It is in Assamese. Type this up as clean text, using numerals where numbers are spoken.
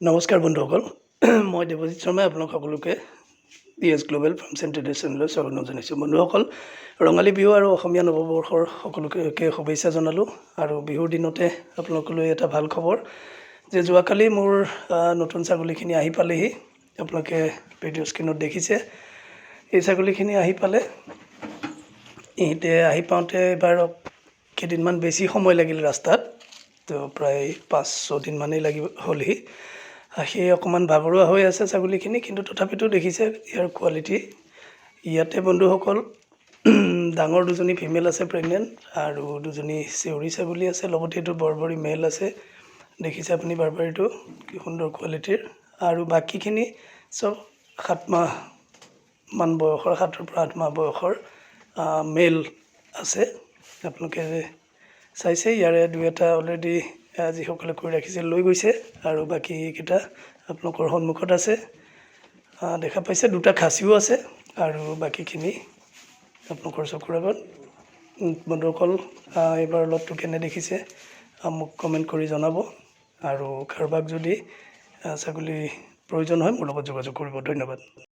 নমস্কাৰ বন্ধুসকল মই দেৱজিৎ শৰ্মাই আপোনালোক সকলোকে গ্লোবেল ফাৰ্মছ এণ্ড ট্ৰেডাৰ্ছ চেনেললৈ স্বাগতম জনাইছোঁ। বন্ধুসকল, ৰঙালী বিহু আৰু অসমীয়া নৱবৰ্ষৰ সকলোকে শুভেচ্ছা জনালোঁ। আৰু বিহুৰ দিনতে আপোনালোকলৈ এটা ভাল খবৰ যে যোৱাকালি মোৰ নতুন ছাগলীখিনি আহি পালেহি। আপোনালোকে ভিডিঅ' স্ক্ৰীণত দেখিছে এই ছাগলীখিনি আহি পালে। ইহঁতে আহি পাওঁতে এবাৰ কেইদিনমান বেছি সময় লাগিল ৰাস্তাত, তো প্ৰায় 5-6 দিনমানেই হ'লহি। সেই অকণমান ভাগৰুৱা হৈ আছে ছাগলীখিনি, কিন্তু তথাপিতো দেখিছে ইয়াৰ কোৱালিটি। ইয়াতে বন্ধুসকল ডাঙৰ দুজনী ফিমেল আছে প্ৰেগনেণ্ট, আৰু দুজনী চেউৰী ছাগলী আছে, লগতে এইটো বৰবৰী মেল আছে। দেখিছে আপুনি বাৰবাৰীটো কি সুন্দৰ কোৱালিটিৰ। আৰু বাকীখিনি চব 7 মাহমান বয়সৰ, 7ৰ পৰা 8 মাহ বয়সৰ মেল আছে। আপোনালোকে চাইছে ইয়াৰে 2-এটা অলৰেডি যিসকলে কৰি ৰাখিছে লৈ গৈছে, আৰু বাকীকেইটা আপোনালোকৰ সন্মুখত আছে। দেখা পাইছে 2টা খাচীও আছে, আৰু বাকীখিনি আপোনালোকৰ চকুৰ আগত। বন্ধুসকল, এইবাৰ লটটো কেনে দেখিছে মোক কমেণ্ট কৰি জনাব, আৰু কাৰোবাক যদি ছাগলী প্ৰয়োজন হয় মোৰ লগত যোগাযোগ কৰিব। ধন্যবাদ।